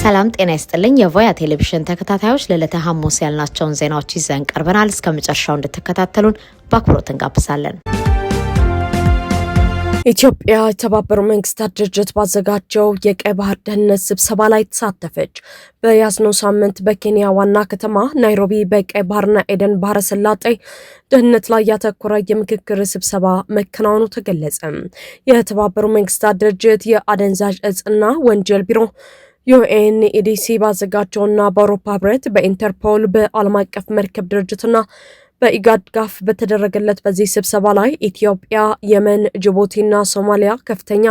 ሰላም ጤና ይስጥልኝ የቮያ ቴሌቪዥን ተከታታዮች ለዕለተ ሐሙስ ያልናቸውን ዜናዎች ይዘን ቀርበናል። እስከ መጨረሻው እንድትከታተሉን በአክብሮት እንጋብዛለን። ኢትዮጵያ የተባበሩት መንግስታት ድርጅት ባዘጋጀው የቀይ ባህር ደህንነት ስብሰባ ላይ ተሳተፈች። በያዝነው ሳምንት በኬንያ ዋና ከተማ ናይሮቢ በቀይ ባህርና ኤደን ባህረ ሰላጤ ደህንነት ላይ ያተኮረ የምክክር ስብሰባ መከናወኑ ተገለጸ። የተባበሩት መንግስታት ድርጅት የአደንዛዥ እጽና ወንጀል ቢሮ ዩኤንኢዲሲ ባዘጋጀውና በአውሮፓ ህብረት በኢንተርፖል በዓለም አቀፍ መርከብ ድርጅትና በኢጋድ ጋፍ በተደረገለት በዚህ ስብሰባ ላይ ኢትዮጵያ፣ የመን፣ ጅቡቲና ሶማሊያ ከፍተኛ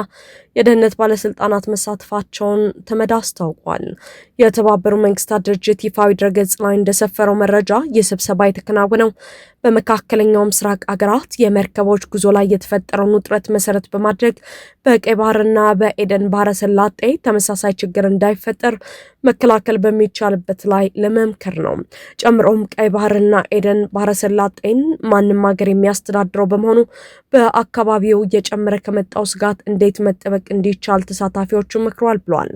የደህንነት ባለስልጣናት መሳተፋቸውን ተመድ አስታውቋል። የተባበሩት መንግስታት ድርጅት ይፋዊ ድረገጽ ላይ እንደሰፈረው መረጃ ይህ ስብሰባ የተከናወነው በመካከለኛው ምስራቅ አገራት የመርከቦች ጉዞ ላይ የተፈጠረውን ውጥረት መሰረት በማድረግ በቀይ ባህርና በኤደን ባህረ ሰላጤ ተመሳሳይ ችግር እንዳይፈጠር መከላከል በሚቻልበት ላይ ለመምከር ነው። ጨምሮም ቀይ ባህርና ኤደን ባህረ ሰላጤን ማንም ሀገር የሚያስተዳድረው በመሆኑ በአካባቢው እየጨመረ ከመጣው ስጋት እንዴት መጠበቅ እንዲቻል ተሳታፊዎቹ መክረዋል ብለዋል።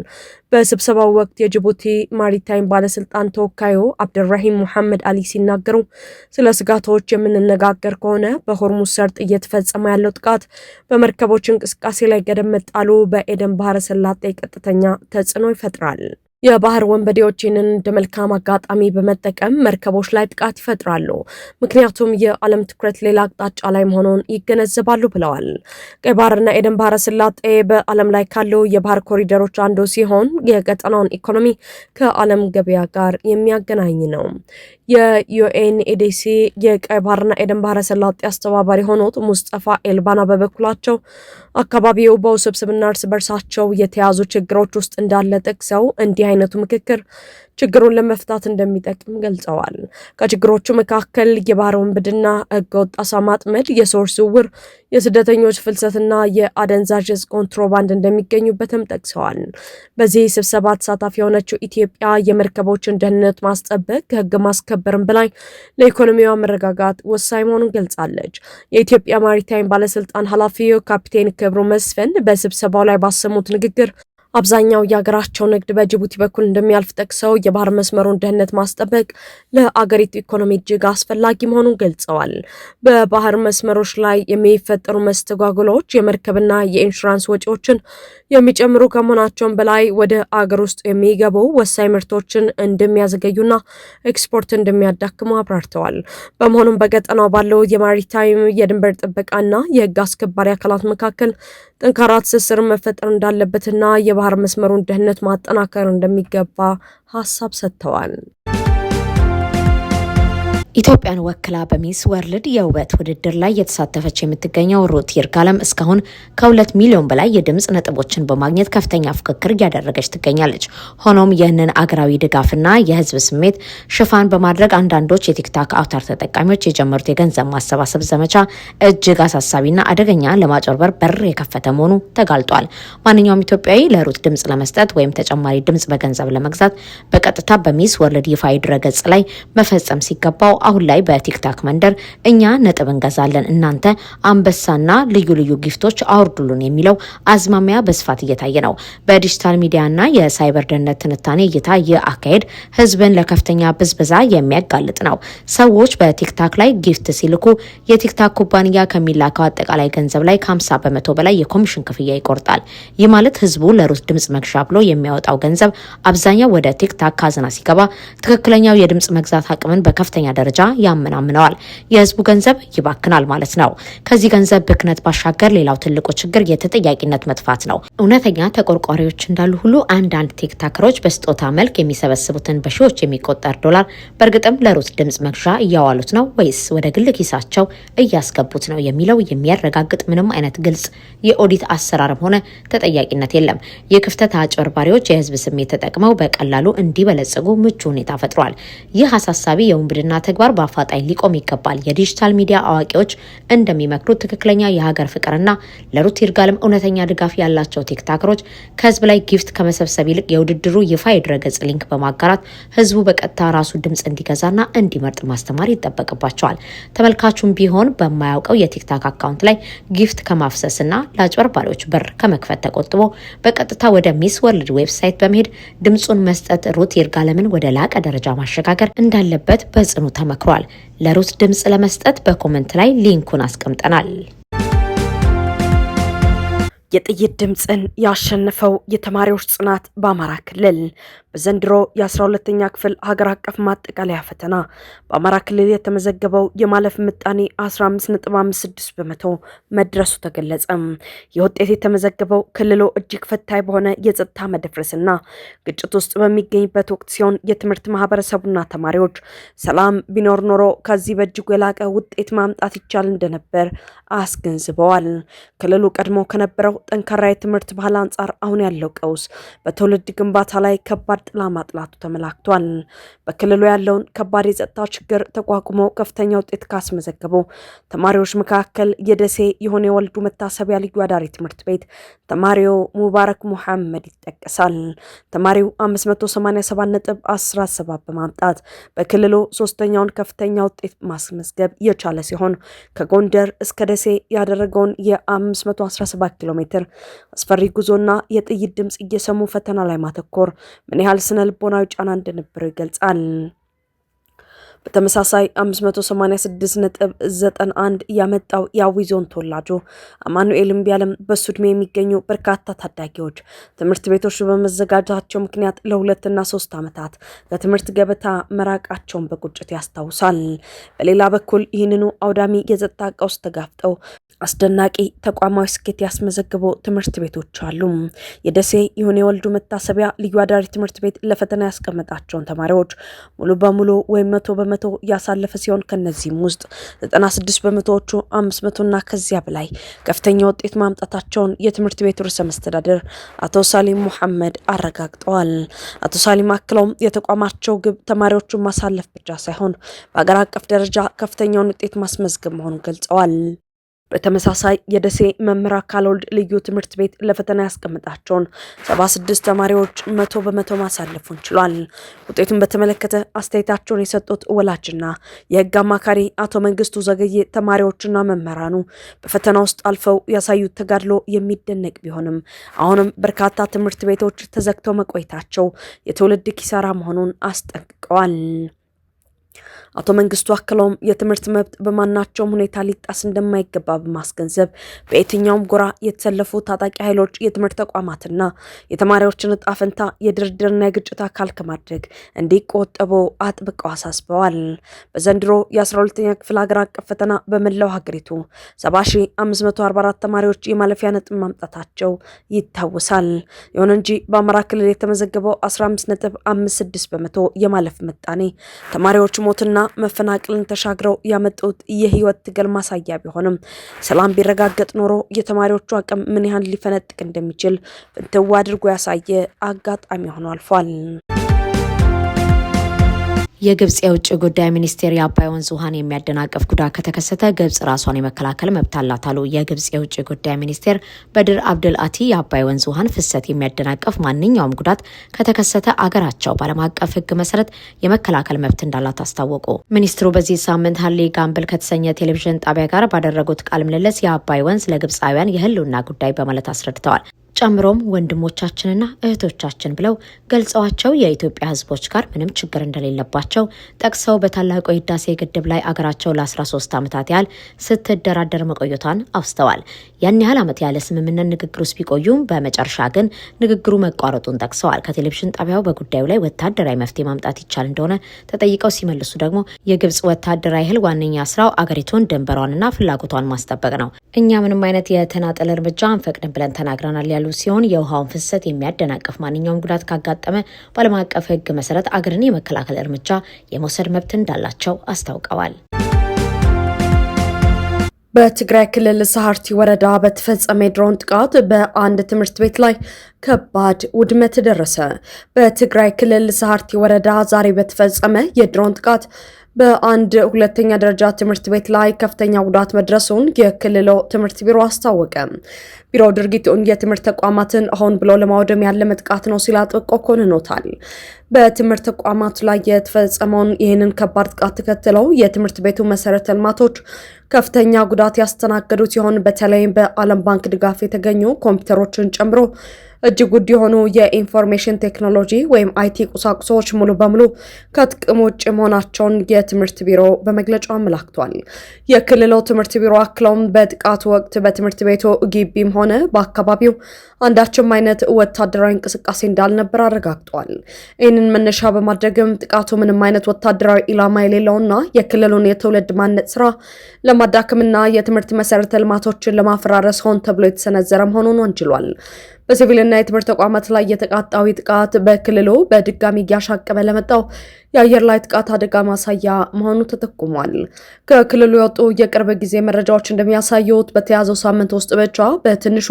በስብሰባው ወቅት የጅቡቲ ማሪታይም ባለስልጣን ተወካዩ አብደራሂም ሙሐመድ አሊ ሲናገሩ ስለ ስጋቶች የምንነጋገር ከሆነ በሆርሙዝ ሰርጥ እየተፈጸመ ያለው ጥቃት፣ በመርከቦች እንቅስቃሴ ላይ ገደብ መጣሉ በኤደን ባህረ ሰላጤ ቀጥተኛ ተጽዕኖ ይፈጥራል። የባህር ወንበዴዎችን እንደ መልካም አጋጣሚ በመጠቀም መርከቦች ላይ ጥቃት ይፈጥራሉ። ምክንያቱም የዓለም ትኩረት ሌላ አቅጣጫ ላይ መሆኑን ይገነዘባሉ ብለዋል። ቀይ ባህርና ኤደን ባህረ ሰላጤ በዓለም ላይ ካሉ የባህር ኮሪደሮች አንዱ ሲሆን የቀጠናውን ኢኮኖሚ ከዓለም ገበያ ጋር የሚያገናኝ ነው። የዩኤንኢዲሲ የቀይ ባህርና ኤደን ባህረ ሰላጤ አስተባባሪ የሆኑት ሙስጠፋ ኤልባና በበኩላቸው አካባቢው በውስብስብና እርስ በርሳቸው የተያዙ ችግሮች ውስጥ እንዳለ ጠቅሰው እንዲህ አይነቱ ምክክር ችግሩን ለመፍታት እንደሚጠቅም ገልጸዋል። ከችግሮቹ መካከል የባህር ወንብድና፣ ህገወጥ አሳ ማጥመድ፣ የሰዎች ዝውውር፣ የስደተኞች ፍልሰትና የአደንዛዥ እጽ ኮንትሮባንድ እንደሚገኙበትም ጠቅሰዋል። በዚህ ስብሰባ ተሳታፊ የሆነችው ኢትዮጵያ የመርከቦችን ደህንነት ማስጠበቅ ከህግ ማስከበርም በላይ ለኢኮኖሚዋ መረጋጋት ወሳኝ መሆኑን ገልጻለች። የኢትዮጵያ ማሪታይም ባለስልጣን ኃላፊው ካፒቴን ክብሩ መስፍን በስብሰባው ላይ ባሰሙት ንግግር አብዛኛው የሀገራቸው ንግድ በጅቡቲ በኩል እንደሚያልፍ ጠቅሰው የባህር መስመሩን ደህንነት ማስጠበቅ ለአገሪቱ ኢኮኖሚ እጅግ አስፈላጊ መሆኑን ገልጸዋል። በባህር መስመሮች ላይ የሚፈጠሩ መስተጓጎሎች የመርከብና የኢንሹራንስ ወጪዎችን የሚጨምሩ ከመሆናቸውም በላይ ወደ አገር ውስጥ የሚገቡ ወሳኝ ምርቶችን እንደሚያዘገዩና ኤክስፖርት እንደሚያዳክሙ አብራርተዋል። በመሆኑም በቀጠናው ባለው የማሪታይም የድንበር ጥበቃና የህግ አስከባሪ አካላት መካከል ጠንካራ ትስስር መፈጠር እንዳለበትና የባህር መስመሩን ደህንነት ማጠናከር እንደሚገባ ሀሳብ ሰጥተዋል። ኢትዮጵያን ወክላ በሚስ ወርልድ የውበት ውድድር ላይ የተሳተፈች የምትገኘው ሩት ይርጋለም እስካሁን ከ2 ሚሊዮን በላይ የድምጽ ነጥቦችን በማግኘት ከፍተኛ ፍክክር እያደረገች ትገኛለች። ሆኖም ይህንን አገራዊ ድጋፍና የህዝብ ስሜት ሽፋን በማድረግ አንዳንዶች የቲክታክ አውታር ተጠቃሚዎች የጀመሩት የገንዘብ ማሰባሰብ ዘመቻ እጅግ አሳሳቢና አደገኛ ለማጭበርበር በር የከፈተ መሆኑ ተጋልጧል። ማንኛውም ኢትዮጵያዊ ለሩት ድምጽ ለመስጠት ወይም ተጨማሪ ድምጽ በገንዘብ ለመግዛት በቀጥታ በሚስ ወርልድ ይፋዊ ድረገጽ ላይ መፈጸም ሲገባው አሁን ላይ በቲክታክ መንደር እኛ ነጥብ እንገዛለን እናንተ አንበሳና ልዩ ልዩ ጊፍቶች አውርዱልን የሚለው አዝማሚያ በስፋት እየታየ ነው። በዲጂታል ሚዲያና የሳይበር ደህንነት ትንታኔ እይታ የአካሄድ ህዝብን ለከፍተኛ ብዝበዛ የሚያጋልጥ ነው። ሰዎች በቲክታክ ላይ ጊፍት ሲልኩ የቲክታክ ኩባንያ ከሚላከው አጠቃላይ ገንዘብ ላይ ከ50 በመቶ በላይ የኮሚሽን ክፍያ ይቆርጣል። ይህ ማለት ህዝቡ ለሩት ድምጽ መግዣ ብሎ የሚያወጣው ገንዘብ አብዛኛው ወደ ቲክታክ ካዝና ሲገባ ትክክለኛው የድምጽ መግዛት አቅምን በከፍተኛ ደረጃ ያመናምነዋል። የህዝቡ ገንዘብ ይባክናል ማለት ነው። ከዚህ ገንዘብ ብክነት ባሻገር ሌላው ትልቁ ችግር የተጠያቂነት መጥፋት ነው። እውነተኛ ተቆርቋሪዎች እንዳሉ ሁሉ አንዳንድ ቲክታከሮች በስጦታ መልክ የሚሰበስቡትን በሺዎች የሚቆጠር ዶላር በእርግጥም ለሩት ድምጽ መግዣ እያዋሉት ነው ወይስ ወደ ግል ኪሳቸው እያስገቡት ነው የሚለው የሚያረጋግጥ ምንም አይነት ግልጽ የኦዲት አሰራርም ሆነ ተጠያቂነት የለም። የክፍተት አጭበርባሪዎች የህዝብ ስሜት ተጠቅመው በቀላሉ እንዲበለጽጉ ምቹ ሁኔታ ፈጥሯል። ይህ አሳሳቢ የውንብድና ተግባር ተግባር በአፋጣኝ ሊቆም ይገባል። የዲጂታል ሚዲያ አዋቂዎች እንደሚመክሩት ትክክለኛ የሀገር ፍቅርና ለሩት ይርጋለም እውነተኛ ድጋፍ ያላቸው ቲክታከሮች ከህዝብ ላይ ጊፍት ከመሰብሰብ ይልቅ የውድድሩ ይፋ የድረገጽ ሊንክ በማጋራት ህዝቡ በቀጥታ ራሱ ድምጽ እንዲገዛና እንዲመርጥ ማስተማር ይጠበቅባቸዋል። ተመልካቹም ቢሆን በማያውቀው የቲክታክ አካውንት ላይ ጊፍት ከማፍሰስና ለአጭበርባሪዎች በር ከመክፈት ተቆጥቦ በቀጥታ ወደ ሚስ ወርልድ ዌብሳይት በመሄድ ድምጹን መስጠት ሩት ይርጋለምን ወደ ላቀ ደረጃ ማሸጋገር እንዳለበት በጽኑ ተመክሯል። ለሩት ድምጽ ለመስጠት በኮመንት ላይ ሊንኩን አስቀምጠናል። የጥይት ድምጽን ያሸነፈው የተማሪዎች ጽናት በአማራ ክልል በዘንድሮ የ12ኛ ክፍል ሀገር አቀፍ ማጠቃለያ ፈተና በአማራ ክልል የተመዘገበው የማለፍ ምጣኔ 15.56 በመቶ መድረሱ ተገለጸ። የውጤት የተመዘገበው ክልሉ እጅግ ፈታኝ በሆነ የጸጥታ መደፍረስና ግጭት ውስጥ በሚገኝበት ወቅት ሲሆን የትምህርት ማህበረሰቡና ተማሪዎች ሰላም ቢኖር ኖሮ ከዚህ በእጅጉ የላቀ ውጤት ማምጣት ይቻል እንደነበር አስገንዝበዋል። ክልሉ ቀድሞ ከነበረው ጠንካራ የትምህርት ባህል አንጻር አሁን ያለው ቀውስ በትውልድ ግንባታ ላይ ከባድ ጥላ ማጥላቱ ተመላክቷል። በክልሉ ያለውን ከባድ የጸጥታ ችግር ተቋቁሞ ከፍተኛ ውጤት ካስመዘገቡ ተማሪዎች መካከል የደሴ የሆነ የወልዱ መታሰቢያ ልዩ አዳሪ ትምህርት ቤት ተማሪው ሙባረክ ሙሐመድ ይጠቀሳል። ተማሪው 587.17 በማምጣት በክልሉ ሶስተኛውን ከፍተኛ ውጤት ማስመዝገብ የቻለ ሲሆን ከጎንደር እስከ ደሴ ያደረገውን የ517 ኪሎ ሜትር አስፈሪ ጉዞና የጥይት ድምጽ እየሰሙ ፈተና ላይ ማተኮር ምን ያህል ስነ ልቦናዊ ጫና እንደነበረው ይገልጻል። በተመሳሳይ 586.91 ያመጣው የአዊ ዞን ተወላጁ አማኑኤል እምቢያለም በሱ ዕድሜ የሚገኙ በርካታ ታዳጊዎች ትምህርት ቤቶች በመዘጋጃቸው ምክንያት ለ2 እና 3 ዓመታት ከትምህርት ገበታ መራቃቸውን በቁጭት ያስታውሳል። በሌላ በኩል ይህንኑ አውዳሚ የጸጥታ ቀውስ ተጋፍጠው አስደናቂ ተቋማዊ ስኬት ያስመዘግቡ ትምህርት ቤቶች አሉ። የደሴ የሆነ የወልዱ መታሰቢያ ልዩ አዳሪ ትምህርት ቤት ለፈተና ያስቀመጣቸውን ተማሪዎች ሙሉ በሙሉ ወይም 100% ያሳለፈ ሲሆን ከነዚህም ውስጥ 96 በመቶዎቹ 500 እና ከዚያ በላይ ከፍተኛ ውጤት ማምጣታቸውን የትምህርት ቤቱ ርዕሰ መስተዳድር አቶ ሳሊም ሙሐመድ አረጋግጠዋል። አቶ ሳሊም አክለውም የተቋማቸው ግብ ተማሪዎቹን ማሳለፍ ብቻ ሳይሆን በአገር አቀፍ ደረጃ ከፍተኛውን ውጤት ማስመዝገብ መሆኑን ገልጸዋል። በተመሳሳይ የደሴ መምህር አካልወልድ ልዩ ትምህርት ቤት ለፈተና ያስቀምጣቸውን 76 ተማሪዎች 100% ማሳለፉን ችሏል። ውጤቱን በተመለከተ አስተያየታቸውን የሰጡት ወላጅና የሕግ አማካሪ አቶ መንግስቱ ዘገየ ተማሪዎችና መምህራኑ በፈተና ውስጥ አልፈው ያሳዩት ተጋድሎ የሚደነቅ ቢሆንም አሁንም በርካታ ትምህርት ቤቶች ተዘግተው መቆየታቸው የትውልድ ኪሳራ መሆኑን አስጠንቅቀዋል። አቶ መንግስቱ አክለውም የትምህርት መብት በማናቸውም ሁኔታ ሊጣስ እንደማይገባ በማስገንዘብ በየትኛውም ጎራ የተሰለፉ ታጣቂ ኃይሎች የትምህርት ተቋማትና የተማሪዎችን ዕጣ ፈንታ የድርድርና የግጭት አካል ከማድረግ እንዲቆጠቡ አጥብቀው አሳስበዋል። በዘንድሮ የ12ኛ ክፍል ሀገር አቀፍ ፈተና በመላው ሀገሪቱ 70544 ተማሪዎች የማለፊያ ነጥብ ማምጣታቸው ይታወሳል። ይሁን እንጂ በአማራ ክልል የተመዘገበው 15.56 በመቶ የማለፍ ምጣኔ ተማሪዎች ሞትና መፈናቀልን ተሻግረው ያመጡት የህይወት ትግል ማሳያ ቢሆንም ሰላም ቢረጋገጥ ኖሮ የተማሪዎቹ አቅም ምን ያህል ሊፈነጥቅ እንደሚችል ፍንትው አድርጎ ያሳየ አጋጣሚ ሆኖ አልፏል። የግብጽ የውጭ ጉዳይ ሚኒስቴር የአባይ ወንዝ ውሃን የሚያደናቅፍ ጉዳት ከተከሰተ ግብጽ ራሷን የመከላከል መብት አላት አሉ። የግብጽ የውጭ ጉዳይ ሚኒስቴር በድር አብደል አቲ የአባይ ወንዝ ውሃን ፍሰት የሚያደናቅፍ ማንኛውም ጉዳት ከተከሰተ አገራቸው በዓለም አቀፍ ሕግ መሰረት የመከላከል መብት እንዳላት አስታወቁ። ሚኒስትሩ በዚህ ሳምንት ሀሌ ጋምብል ከተሰኘ ቴሌቪዥን ጣቢያ ጋር ባደረጉት ቃለ ምልልስ የአባይ ወንዝ ለግብጻውያን የህልውና ጉዳይ በማለት አስረድተዋል። ጨምሮም ወንድሞቻችንና እህቶቻችን ብለው ገልጸዋቸው የኢትዮጵያ ህዝቦች ጋር ምንም ችግር እንደሌለባቸው ጠቅሰው በታላቁ የህዳሴ ግድብ ላይ አገራቸው ለ13 ዓመታት ያህል ስትደራደር መቆየቷን አውስተዋል። ያን ያህል ዓመት ያለ ስምምነት ንግግር ውስጥ ቢቆዩም በመጨረሻ ግን ንግግሩ መቋረጡን ጠቅሰዋል። ከቴሌቪዥን ጣቢያው በጉዳዩ ላይ ወታደራዊ መፍትሄ ማምጣት ይቻል እንደሆነ ተጠይቀው ሲመልሱ ደግሞ የግብጽ ወታደራዊ ኃይል ዋነኛ ስራው አገሪቱን ድንበሯንና ፍላጎቷን ማስጠበቅ ነው። እኛ ምንም አይነት የተናጠል እርምጃ አንፈቅድም ብለን ተናግረናል ያሉ ሲሆን የውሃውን ፍሰት የሚያደናቅፍ ማንኛውም ጉዳት ካጋጠመ በዓለም አቀፍ ህግ መሰረት አገርን የመከላከል እርምጃ የመውሰድ መብት እንዳላቸው አስታውቀዋል። በትግራይ ክልል ሰሃርቲ ወረዳ በተፈጸመ የድሮን ጥቃት በአንድ ትምህርት ቤት ላይ ከባድ ውድመት ደረሰ። በትግራይ ክልል ሰሃርቲ ወረዳ ዛሬ በተፈጸመ የድሮን ጥቃት በአንድ ሁለተኛ ደረጃ ትምህርት ቤት ላይ ከፍተኛ ጉዳት መድረሱን የክልሉ ትምህርት ቢሮ አስታወቀ። ቢሮው ድርጊቱን የትምህርት ተቋማትን ሆን ብሎ ለማውደም ያለመ ጥቃት ነው ሲል አጥብቆ ኮንኖታል። በትምህርት ተቋማት ላይ የተፈጸመውን ይህንን ከባድ ጥቃት ተከትለው የትምህርት ቤቱ መሰረተ ልማቶች ከፍተኛ ጉዳት ያስተናገዱ ሲሆን በተለይም በዓለም ባንክ ድጋፍ የተገኙ ኮምፒውተሮችን ጨምሮ እጅግ ውድ የሆኑ የኢንፎርሜሽን ቴክኖሎጂ ወይም አይቲ ቁሳቁሶች ሙሉ በሙሉ ከጥቅም ውጭ መሆናቸውን የትምህርት ቢሮ በመግለጫው አመላክቷል። የክልሉ ትምህርት ቢሮ አክለውም በጥቃቱ ወቅት በትምህርት ቤቱ ግቢም ሆነ በአካባቢው አንዳችም አይነት ወታደራዊ እንቅስቃሴ እንዳልነበር አረጋግጧል። ይህንን መነሻ በማድረግም ጥቃቱ ምንም አይነት ወታደራዊ ኢላማ የሌለውና የክልሉን የትውልድ ማንነት ስራ ለማዳከምና የትምህርት መሰረተ ልማቶችን ለማፈራረስ ሆን ተብሎ የተሰነዘረ መሆኑን ወንጅሏል። በሲቪልና የትምህርት ተቋማት ላይ የተቃጣው ጥቃት በክልሉ በድጋሚ እያሻቀበ ለመጣው የአየር ላይ ጥቃት አደጋ ማሳያ መሆኑ ተጠቁሟል። ከክልሉ የወጡ የቅርብ ጊዜ መረጃዎች እንደሚያሳዩት በተያዘው ሳምንት ውስጥ ብቻ በትንሹ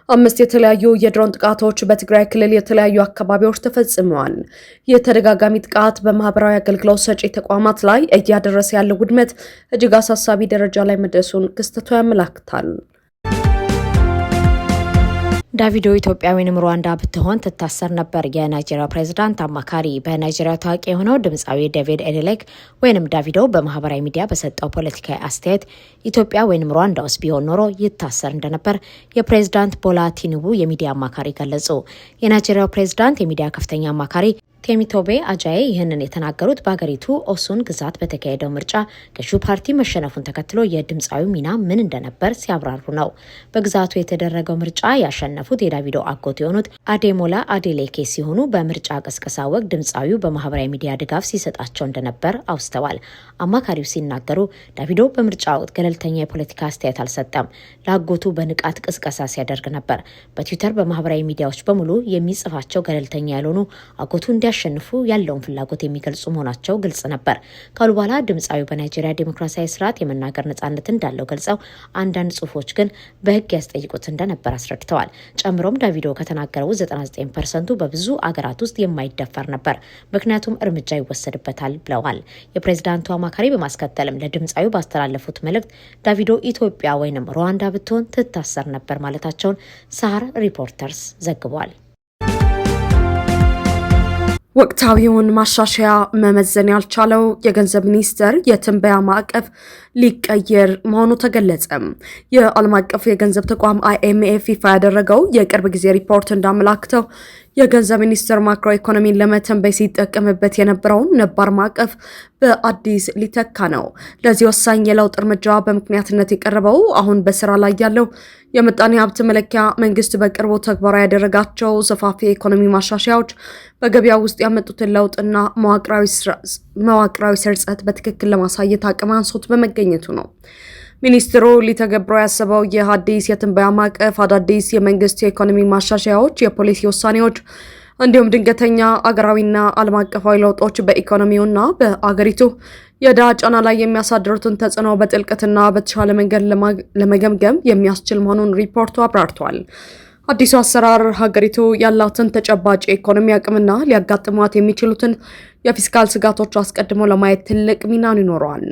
5 የተለያዩ የድሮን ጥቃቶች በትግራይ ክልል የተለያዩ አካባቢዎች ተፈጽመዋል። የተደጋጋሚ ጥቃት በማህበራዊ አገልግሎት ሰጪ ተቋማት ላይ እያደረሰ ያለው ውድመት እጅግ አሳሳቢ ደረጃ ላይ መድረሱን ክስተቱ ያመላክታል። ዳቪዶ ኢትዮጵያ ወይንም ሩዋንዳ ብትሆን ትታሰር ነበር። የናይጄሪያ ፕሬዝዳንት አማካሪ በናይጄሪያ ታዋቂ የሆነው ድምፃዊ ዴቪድ ኤዴሌክ ወይንም ዳቪዶ በማህበራዊ ሚዲያ በሰጠው ፖለቲካዊ አስተያየት ኢትዮጵያ ወይንም ሩዋንዳ ውስጥ ቢሆን ኖሮ ይታሰር እንደነበር የፕሬዝዳንት ቦላ ቲኑቡ የሚዲያ አማካሪ ገለጹ። የናይጄሪያው ፕሬዝዳንት የሚዲያ ከፍተኛ አማካሪ ቴሚቶቤ አጃዬ ይህንን የተናገሩት በሀገሪቱ ኦሱን ግዛት በተካሄደው ምርጫ ገዢው ፓርቲ መሸነፉን ተከትሎ የድምፃዊ ሚና ምን እንደነበር ሲያብራሩ ነው። በግዛቱ የተደረገው ምርጫ ያሸነፉት የዳቪዶ አጎት የሆኑት አዴሞላ አዴሌኬ ሲሆኑ በምርጫ ቅስቀሳ ወቅት ድምፃዊው በማህበራዊ ሚዲያ ድጋፍ ሲሰጣቸው እንደነበር አውስተዋል። አማካሪው ሲናገሩ ዳቪዶ በምርጫ ወቅት ገለልተኛ የፖለቲካ አስተያየት አልሰጠም፣ ለአጎቱ በንቃት ቅስቀሳ ሲያደርግ ነበር። በትዊተር በማህበራዊ ሚዲያዎች በሙሉ የሚጽፋቸው ገለልተኛ ያልሆኑ አጎቱ እንዲያሸንፉ ያለውን ፍላጎት የሚገልጹ መሆናቸው ግልጽ ነበር። ካሉ በኋላ ድምፃዊው በናይጄሪያ ዲሞክራሲያዊ ስርዓት የመናገር ነጻነት እንዳለው ገልጸው አንዳንድ ጽሁፎች ግን በህግ ያስጠይቁት እንደነበር አስረድተዋል። ጨምሮም ዳቪዶ ከተናገረው 99% በብዙ አገራት ውስጥ የማይደፈር ነበር፣ ምክንያቱም እርምጃ ይወሰድበታል ብለዋል። የፕሬዝዳንቱ አማካሪ በማስከተልም ለድምፃዊው ባስተላለፉት መልእክት ዳቪዶ ኢትዮጵያ ወይንም ሩዋንዳ ብትሆን ትታሰር ነበር ማለታቸውን ሳር ሪፖርተርስ ዘግቧል። ወቅታዊውን ማሻሻያ መመዘን ያልቻለው የገንዘብ ሚኒስቴር የትንበያ ማዕቀፍ ሊቀየር መሆኑ ተገለጸ። የዓለም አቀፍ የገንዘብ ተቋም IMF ይፋ ያደረገው የቅርብ ጊዜ ሪፖርት እንዳመላክተው የገንዘብ ሚኒስቴር ማክሮ ኢኮኖሚን ለመተንበይ ሲጠቀምበት የነበረውን ነባር ማዕቀፍ በአዲስ ሊተካ ነው። ለዚህ ወሳኝ የለውጥ እርምጃ በምክንያትነት የቀረበው አሁን በስራ ላይ ያለው የምጣኔ ሀብት መለኪያ መንግስት በቅርቡ ተግባራዊ ያደረጋቸው ሰፋፊ የኢኮኖሚ ማሻሻያዎች በገበያ ውስጥ ያመጡትን ለውጥና መዋቅራዊ ስርጸት በትክክል ለማሳየት አቅም አንሶት በመገኘቱ ነው። ሚኒስትሩ ሊተገብረው ያሰበው የአዲስ የትንበያ ማዕቀፍ አዳዲስ የመንግስት የኢኮኖሚ ማሻሻያዎች፣ የፖሊሲ ውሳኔዎች እንዲሁም ድንገተኛ አገራዊና ዓለም አቀፋዊ ለውጦች በኢኮኖሚውና በአገሪቱ የዕዳ ጫና ላይ የሚያሳድሩትን ተጽዕኖ በጥልቀትና በተሻለ መንገድ ለመገምገም የሚያስችል መሆኑን ሪፖርቱ አብራርቷል። አዲሱ አሰራር ሀገሪቱ ያላትን ተጨባጭ የኢኮኖሚ አቅምና ሊያጋጥሟት የሚችሉትን የፊስካል ስጋቶች አስቀድሞ ለማየት ትልቅ ሚናን ይኖረዋል።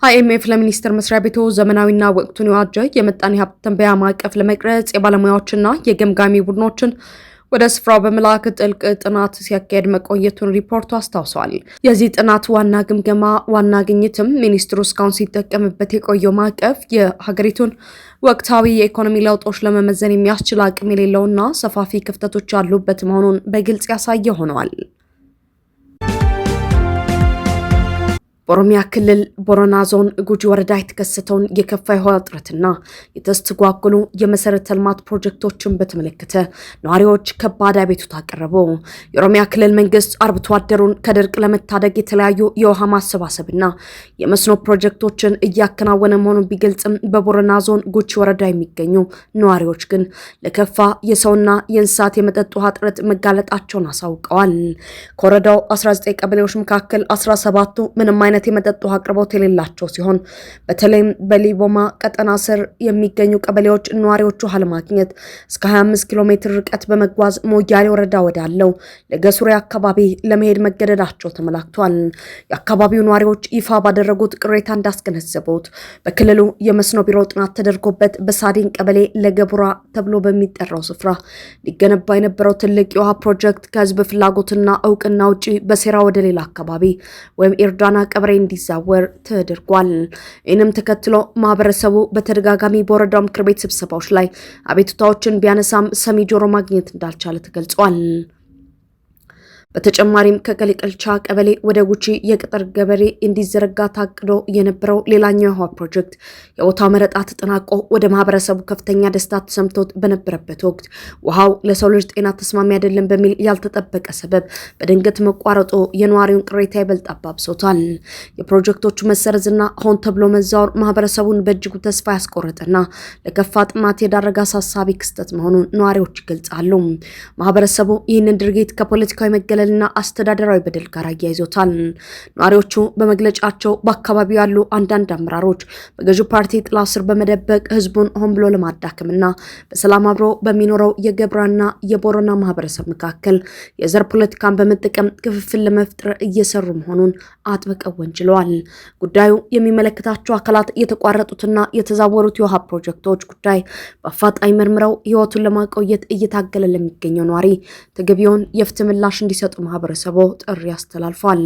IMF ለሚኒስቴር መስሪያ ቤቱ ዘመናዊና ወቅቱን የዋጀ የምጣኔ ሀብት ትንበያ ማዕቀፍ ለመቅረጽ የባለሙያዎችና የገምጋሚ ቡድኖችን ወደ ስፍራው በመላክ ጥልቅ ጥናት ሲያካሄድ መቆየቱን ሪፖርቱ አስታውሷል። የዚህ ጥናት ዋና ግምገማ ዋና ግኝትም ሚኒስትሩ እስካሁን ሲጠቀምበት የቆየው ማዕቀፍ የሀገሪቱን ወቅታዊ የኢኮኖሚ ለውጦች ለመመዘን የሚያስችል አቅም የሌለውና ሰፋፊ ክፍተቶች ያሉበት መሆኑን በግልጽ ያሳየ ሆነዋል። በኦሮሚያ ክልል ቦረና ዞን ጉጂ ወረዳ የተከሰተውን የከፋ የውሃ እጥረትና የተስተጓጎሉ የመሰረተ ልማት ፕሮጀክቶችን በተመለከተ ነዋሪዎች ከባድ አቤቱታ አቀረቡ። የኦሮሚያ ክልል መንግስት አርብቶ አደሩን ከድርቅ ለመታደግ የተለያዩ የውሃ ማሰባሰብና የመስኖ ፕሮጀክቶችን እያከናወነ መሆኑን ቢገልጽም በቦረና ዞን ጉጂ ወረዳ የሚገኙ ነዋሪዎች ግን ለከፋ የሰውና የእንስሳት የመጠጥ ውሃ እጥረት መጋለጣቸውን አሳውቀዋል። ከወረዳው 19 ቀበሌዎች መካከል 17ቱ ምንም አይነት አይነት የመጠጥ ውሃ አቅርቦት የሌላቸው ሲሆን በተለይም በሊቦማ ቀጠና ስር የሚገኙ ቀበሌዎች ነዋሪዎቹ ውሃ ለማግኘት እስከ 25 ኪሎ ሜትር ርቀት በመጓዝ ሞያሌ ወረዳ ወዳለው ለገሱሪ አካባቢ ለመሄድ መገደዳቸው ተመላክቷል። የአካባቢው ነዋሪዎች ይፋ ባደረጉት ቅሬታ እንዳስገነዘቡት በክልሉ የመስኖ ቢሮ ጥናት ተደርጎበት በሳዲን ቀበሌ ለገቡራ ተብሎ በሚጠራው ስፍራ ሊገነባ የነበረው ትልቅ የውሃ ፕሮጀክት ከህዝብ ፍላጎትና እውቅና ውጪ በሴራ ወደ ሌላ አካባቢ ወይም ኤርዳና ቀበሌ እንዲዛወር ተደርጓል። ይህንም ተከትሎ ማህበረሰቡ በተደጋጋሚ በወረዳው ምክር ቤት ስብሰባዎች ላይ አቤቱታዎችን ቢያነሳም ሰሚ ጆሮ ማግኘት እንዳልቻለ ተገልጿል። በተጨማሪም ከቀሊቀልቻ ቀበሌ ወደ ጉቺ የቅጥር ገበሬ እንዲዘረጋ ታቅዶ የነበረው ሌላኛው የውሃ ፕሮጀክት የቦታው መረጣ ተጠናቆ ወደ ማህበረሰቡ ከፍተኛ ደስታ ተሰምቶት በነበረበት ወቅት ውሃው ለሰው ልጅ ጤና ተስማሚ አይደለም በሚል ያልተጠበቀ ሰበብ በድንገት መቋረጡ የነዋሪውን ቅሬታ ይበልጥ አባብሶታል። የፕሮጀክቶቹ መሰረዝና ሆን ተብሎ መዛወር ማህበረሰቡን በእጅጉ ተስፋ ያስቆረጠና ለከፋ ጥማት የዳረገ አሳሳቢ ክስተት መሆኑን ነዋሪዎች ይገልጻሉ። ማህበረሰቡ ይህንን ድርጊት ከፖለቲካዊ መገለልና አስተዳደራዊ በደል ጋር አያይዞታል። ነዋሪዎቹ በመግለጫቸው በአካባቢው ያሉ አንዳንድ አመራሮች በገዢው ፓርቲ ጥላ ስር በመደበቅ ህዝቡን ሆን ብሎ ለማዳከምና በሰላም አብሮ በሚኖረው የገብራና የቦረና ማህበረሰብ መካከል የዘር ፖለቲካን በመጠቀም ክፍፍል ለመፍጠር እየሰሩ መሆኑን አጥብቀው ወንጅለዋል። ጉዳዩ የሚመለከታቸው አካላት የተቋረጡትና የተዛወሩት የውሃ ፕሮጀክቶች ጉዳይ በአፋጣኝ መርምረው ህይወቱን ለማቆየት እየታገለ ለሚገኘው ነዋሪ ተገቢውን የፍትህ ምላሽ እንዲሰጡ ማህበረሰቡ ጥሪ አስተላልፏል።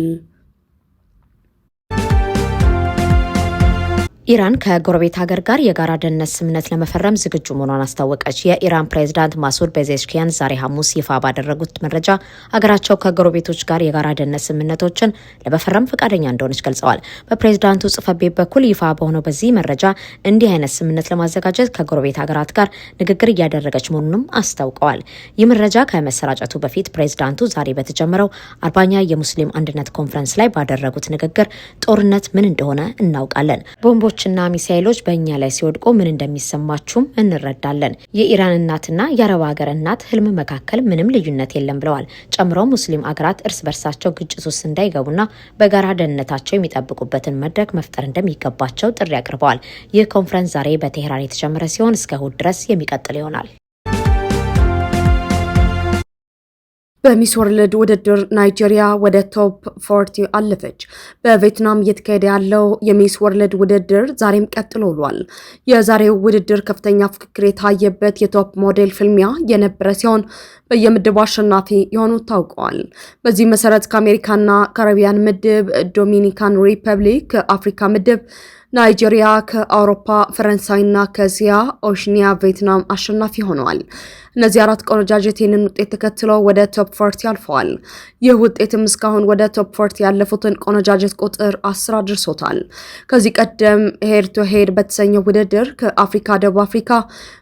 ኢራን ከጎረቤት ሀገር ጋር የጋራ ደህንነት ስምምነት ለመፈረም ዝግጁ መሆኗን አስታወቀች። የኢራን ፕሬዝዳንት ማሱድ ቤዜሽኪያን ዛሬ ሐሙስ ይፋ ባደረጉት መረጃ ሀገራቸው ከጎረቤቶች ጋር የጋራ ደህንነት ስምምነቶችን ለመፈረም ፈቃደኛ እንደሆነች ገልጸዋል። በፕሬዝዳንቱ ጽሕፈት ቤት በኩል ይፋ በሆነው በዚህ መረጃ እንዲህ አይነት ስምምነት ለማዘጋጀት ከጎረቤት ሀገራት ጋር ንግግር እያደረገች መሆኑንም አስታውቀዋል። ይህ መረጃ ከመሰራጨቱ በፊት ፕሬዝዳንቱ ዛሬ በተጀመረው 40ኛ የሙስሊም አንድነት ኮንፈረንስ ላይ ባደረጉት ንግግር ጦርነት ምን እንደሆነ እናውቃለን፣ ቦምቦችና ሚሳኤሎች በእኛ ላይ ሲወድቁ ምን እንደሚሰማችሁም እንረዳለን። የኢራን እናትና የአረብ ሀገር እናት ህልም መካከል ምንም ልዩነት የለም ብለዋል። ጨምረው ሙስሊም አገራት እርስ በርሳቸው ግጭት ውስጥ እንዳይገቡና በጋራ ደህንነታቸው የሚጠብቁበትን መድረክ መፍጠር እንደሚገባቸው ጥሪ አቅርበዋል። ይህ ኮንፈረንስ ዛሬ በቴህራን የተጀመረ ሲሆን እስከ እሁድ ድረስ የሚቀጥል ይሆናል። በሚስ ወርልድ ውድድር ናይጄሪያ ወደ ቶፕ 40 አለፈች። በቪየትናም እየተካሄደ ያለው የሚስ ወርልድ ውድድር ዛሬም ቀጥሎ ውሏል። የዛሬው ውድድር ከፍተኛ ፍክክር የታየበት የቶፕ ሞዴል ፍልሚያ የነበረ ሲሆን በየምድቡ አሸናፊ የሆኑት ታውቀዋል። በዚህ መሰረት ከአሜሪካና ካሪቢያን ምድብ ዶሚኒካን ሪፐብሊክ፣ ከአፍሪካ ምድብ ናይጄሪያ፣ ከአውሮፓ ፈረንሳይና ከእስያ ኦሽኒያ ቪየትናም አሸናፊ ሆነዋል። እነዚህ አራት ቆነጃጀት ይህንን ውጤት ተከትለው ወደ ቶፕ 40 አልፈዋል። ይህ ውጤትም እስካሁን ወደ ቶፕ 40 ያለፉትን ቆነጃጀት ቁጥር 10 አድርሶታል። ከዚህ ቀደም ሄድ ቱ ሄድ በተሰኘው ውድድር ከአፍሪካ ደቡብ አፍሪካ፣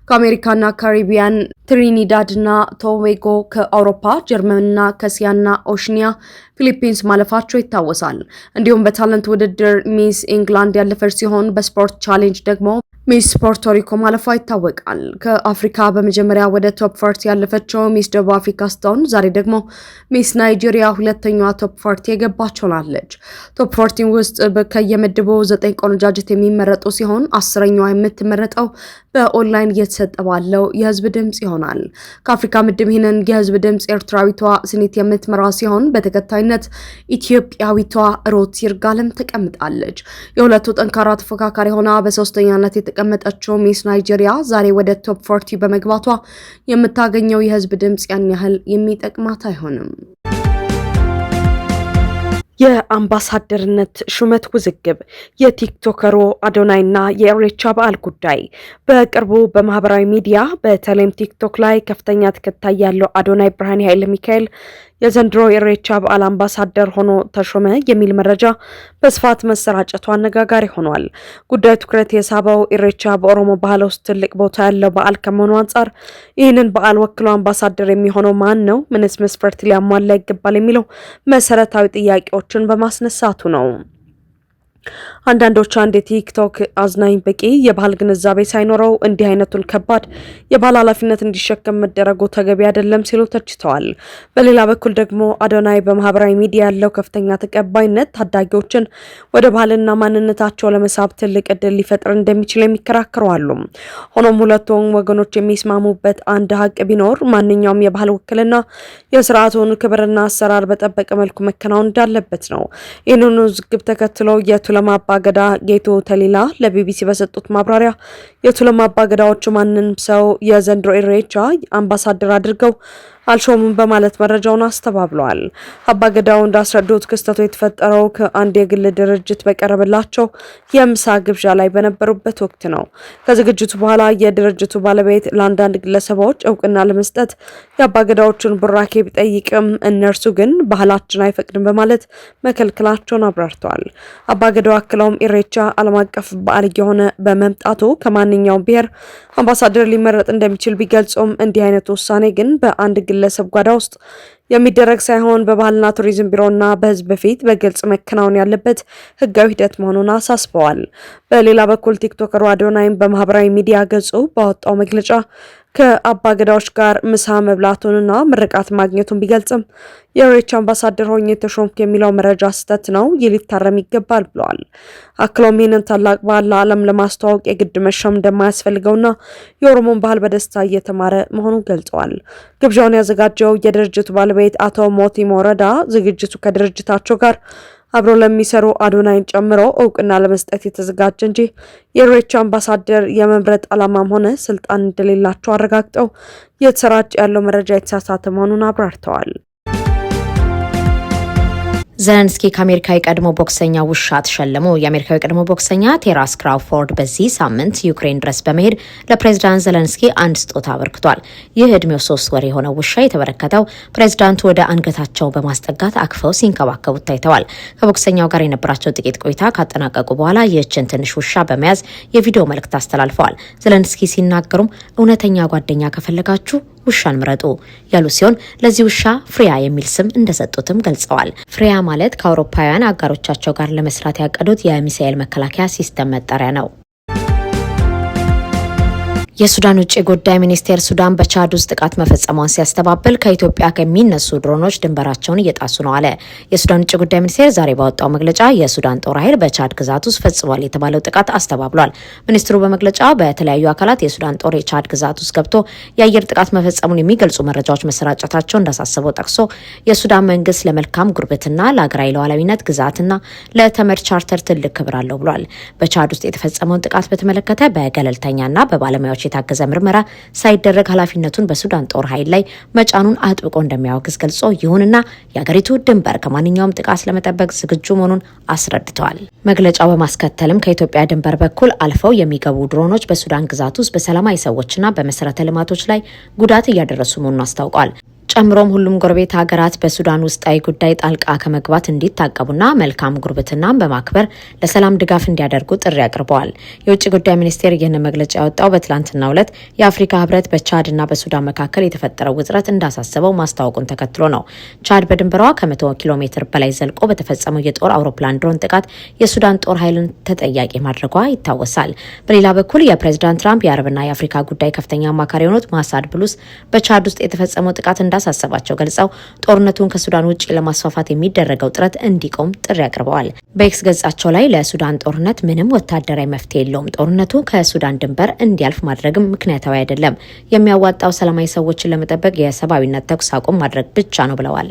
ከአሜሪካና ካሪቢያን ትሪኒዳድና ቶቤጎ፣ ከአውሮፓ ጀርመንና ከእስያና ኦሽኒያ ፊሊፒንስ ማለፋቸው ይታወሳል። እንዲሁም በታለንት ውድድር ሚስ ኢንግላንድ ያለፈች ሲሆን በስፖርት ቻሌንጅ ደግሞ ሚስ ፖርቶሪኮ ማለፏ ይታወቃል። ከአፍሪካ በመጀመሪያ ወደ ቶፕ 40 ያለፈችው ሚስ ደቡብ አፍሪካ ስትሆን ዛሬ ደግሞ ሚስ ናይጄሪያ ሁለተኛዋ ቶፕ 40 የገባች ሆናለች። ቶፕ 40 ውስጥ ከየምድቡ 9 ቆነጃጀት የሚመረጡ ሲሆን 10ኛዋ የምትመረጠው በኦንላይን እየተሰጠ ባለው የህዝብ ድምጽ ይሆናል። ከአፍሪካ ምድብ ይህንን የህዝብ ድምጽ ኤርትራዊቷ ስኒት የምትመራ ሲሆን በተከታይነት ኢትዮጵያዊቷ ሮት ይርጋለም ተቀምጣለች። የሁለቱ ጠንካራ ተፎካካሪ ሆና በሶስተኛነት የተቀመጠችው ሚስ ናይጄሪያ ዛሬ ወደ ቶፕ 40 በመግባቷ የምታገኘው የህዝብ ድምጽ ያን ያህል የሚጠቅማት አይሆንም። የአምባሳደርነት ሹመት ውዝግብ፣ የቲክቶከሩ አዶናይና የኢሬቻ በዓል ጉዳይ። በቅርቡ በማህበራዊ ሚዲያ በተለይም ቲክቶክ ላይ ከፍተኛ ተከታይ ያለው አዶናይ ብርሃኔ ኃይለ ሚካኤል የዘንድሮ የኢሬቻ በዓል አምባሳደር ሆኖ ተሾመ የሚል መረጃ በስፋት መሰራጨቱ አነጋጋሪ ሆኗል። ጉዳዩ ትኩረት የሳበው ኢሬቻ በኦሮሞ ባህል ውስጥ ትልቅ ቦታ ያለው በዓል ከመሆኑ አንጻር ይህንን በዓል ወክሎ አምባሳደር የሚሆነው ማን ነው? ምንስ መስፈርት ሊያሟላ ይገባል? የሚለው መሰረታዊ ጥያቄዎችን በማስነሳቱ ነው። አንዳንዶች አንድ የቲክቶክ አዝናኝ በቂ የባህል ግንዛቤ ሳይኖረው እንዲህ አይነቱን ከባድ የባህል ኃላፊነት እንዲሸከም መደረጉ ተገቢ አይደለም ሲሉ ተችተዋል። በሌላ በኩል ደግሞ አዶናይ በማህበራዊ ሚዲያ ያለው ከፍተኛ ተቀባይነት ታዳጊዎችን ወደ ባህልና ማንነታቸው ለመሳብ ትልቅ እድል ሊፈጥር እንደሚችል የሚከራከሩ አሉ። ሆኖም ሁለቱም ወገኖች የሚስማሙበት አንድ ሀቅ ቢኖር ማንኛውም የባህል ውክልና የስርዓቱን ክብርና አሰራር በጠበቀ መልኩ መከናወን እንዳለበት ነው። ይህንኑ ውዝግብ ተከትሎ የቱለማ አባገዳ ጌቱ ተሊላ ለቢቢሲ በሰጡት ማብራሪያ የቱለማ አባገዳዎች ማንንም ሰው የዘንድሮ ኢሬቻ አምባሳደር አድርገው አልሾሙም በማለት መረጃውን አስተባብለዋል። አባገዳው እንዳስረዱት ክስተቱ የተፈጠረው ከአንድ የግል ድርጅት በቀረበላቸው የምሳ ግብዣ ላይ በነበሩበት ወቅት ነው። ከዝግጅቱ በኋላ የድርጅቱ ባለቤት ለአንዳንድ ግለሰቦች እውቅና ለመስጠት የአባገዳዎቹን ቡራኬ ቢጠይቅም እነርሱ ግን ባህላችን አይፈቅድም በማለት መከልከላቸውን አብራርተዋል። አባገዳው አክለውም ኢሬቻ ዓለም አቀፍ በዓል የሆነ በመምጣቱ ከማንኛውም ብሔር አምባሳደር ሊመረጥ እንደሚችል ቢገልጹም እንዲህ አይነት ውሳኔ ግን በአንድ ግለሰብ ጓዳ ውስጥ የሚደረግ ሳይሆን በባህልና ቱሪዝም ቢሮና በሕዝብ በፊት በግልጽ መከናወን ያለበት ሕጋዊ ሂደት መሆኑን አሳስበዋል። በሌላ በኩል ቲክቶከሩ አዶናይም በማህበራዊ ሚዲያ ገጹ ባወጣው መግለጫ ከአባገዳዎች ጋር ምሳ መብላቱንና ምርቃት ማግኘቱን ቢገልጽም የኢሬቻ አምባሳደር ሆኜ ተሾምኩ የሚለው መረጃ ስህተት ነው፣ ይህ ሊታረም ይገባል ብለዋል። አክሎም ይህንን ታላቅ ባህል ለዓለም ለማስተዋወቅ የግድ መሾም እንደማያስፈልገውና የኦሮሞን ባህል በደስታ እየተማረ መሆኑን ገልጸዋል። ግብዣውን ያዘጋጀው የድርጅቱ ባለቤት አቶ ሞቲ ሞረዳ ዝግጅቱ ከድርጅታቸው ጋር አብሮ ለሚሰሩ አዶናይን ጨምሮ እውቅና ለመስጠት የተዘጋጀ እንጂ የኢሬቻ አምባሳደር የመምረጥ ዓላማም ሆነ ስልጣን እንደሌላቸው አረጋግጠው የተሰራጨ ያለው መረጃ የተሳሳተ መሆኑን አብራርተዋል። ዘለንስኪ ከአሜሪካ የቀድሞ ቦክሰኛ ውሻ ተሸለሙ። የአሜሪካው የቀድሞ ቦክሰኛ ቴራስ ክራውፎርድ በዚህ ሳምንት ዩክሬን ድረስ በመሄድ ለፕሬዝዳንት ዘለንስኪ አንድ ስጦታ አበርክቷል። ይህ እድሜው 3 ወር የሆነው ውሻ የተበረከተው ፕሬዝዳንቱ ወደ አንገታቸው በማስጠጋት አክፈው ሲንከባከቡት ታይተዋል። ከቦክሰኛው ጋር የነበራቸው ጥቂት ቆይታ ካጠናቀቁ በኋላ ይህችን ትንሽ ውሻ በመያዝ የቪዲዮ መልእክት አስተላልፈዋል። ዘለንስኪ ሲናገሩም እውነተኛ ጓደኛ ከፈለጋችሁ ውሻን ምረጡ ያሉ ሲሆን ለዚህ ውሻ ፍሪያ የሚል ስም እንደሰጡትም ገልጸዋል። ፍሪያ ማለት ከአውሮፓውያን አጋሮቻቸው ጋር ለመስራት ያቀዱት የሚሳኤል መከላከያ ሲስተም መጠሪያ ነው። የሱዳን ውጭ ጉዳይ ሚኒስቴር ሱዳን በቻድ ውስጥ ጥቃት መፈጸሟን ሲያስተባብል ከኢትዮጵያ ከሚነሱ ድሮኖች ድንበራቸውን እየጣሱ ነው አለ። የሱዳን ውጭ ጉዳይ ሚኒስቴር ዛሬ ባወጣው መግለጫ የሱዳን ጦር ኃይል በቻድ ግዛት ውስጥ ፈጽሟል የተባለው ጥቃት አስተባብሏል። ሚኒስትሩ በመግለጫው በተለያዩ አካላት የሱዳን ጦር የቻድ ግዛት ውስጥ ገብቶ የአየር ጥቃት መፈጸሙን የሚገልጹ መረጃዎች መሰራጨታቸው እንዳሳሰበው ጠቅሶ የሱዳን መንግስት ለመልካም ጉርብትና፣ ለሀገራዊ ሉዓላዊነት፣ ግዛትና ለተመድ ቻርተር ትልቅ ክብር አለው ብሏል። በቻድ ውስጥ የተፈጸመውን ጥቃት በተመለከተ በገለልተኛና በባለሙያዎች የታገዘ ምርመራ ሳይደረግ ኃላፊነቱን በሱዳን ጦር ኃይል ላይ መጫኑን አጥብቆ እንደሚያወግዝ ገልጾ ይሁንና የሀገሪቱ ድንበር ከማንኛውም ጥቃት ለመጠበቅ ዝግጁ መሆኑን አስረድተዋል። መግለጫው በማስከተልም ከኢትዮጵያ ድንበር በኩል አልፈው የሚገቡ ድሮኖች በሱዳን ግዛት ውስጥ በሰላማዊ ሰዎችና በመሰረተ ልማቶች ላይ ጉዳት እያደረሱ መሆኑን አስታውቋል። ጨምሮም ሁሉም ጎረቤት ሀገራት በሱዳን ውስጣዊ ጉዳይ ጣልቃ ከመግባት እንዲታቀቡና መልካም ጉርብትናን በማክበር ለሰላም ድጋፍ እንዲያደርጉ ጥሪ አቅርበዋል። የውጭ ጉዳይ ሚኒስቴር ይህንን መግለጫ ያወጣው በትላንትናው ዕለት የአፍሪካ ህብረት በቻድና በሱዳን መካከል የተፈጠረው ውጥረት እንዳሳሰበው ማስታወቁን ተከትሎ ነው። ቻድ በድንበሯ ከ100 ኪሎ ሜትር በላይ ዘልቆ በተፈጸመው የጦር አውሮፕላን ድሮን ጥቃት የሱዳን ጦር ኃይልን ተጠያቂ ማድረጓ ይታወሳል። በሌላ በኩል የፕሬዝዳንት ትራምፕ የአረብና የአፍሪካ ጉዳይ ከፍተኛ አማካሪ የሆኑት ማሳድ ብሉስ በቻድ ውስጥ የተፈጸመው ጥቃት እንዳሳሰባቸው ገልጸው ጦርነቱን ከሱዳን ውጭ ለማስፋፋት የሚደረገው ጥረት እንዲቆም ጥሪ አቅርበዋል። በኤክስ ገጻቸው ላይ ለሱዳን ጦርነት ምንም ወታደራዊ መፍትሄ የለውም፣ ጦርነቱ ከሱዳን ድንበር እንዲያልፍ ማድረግም ምክንያታዊ አይደለም፣ የሚያዋጣው ሰላማዊ ሰዎችን ለመጠበቅ የሰብአዊነት ተኩስ አቁም ማድረግ ብቻ ነው ብለዋል።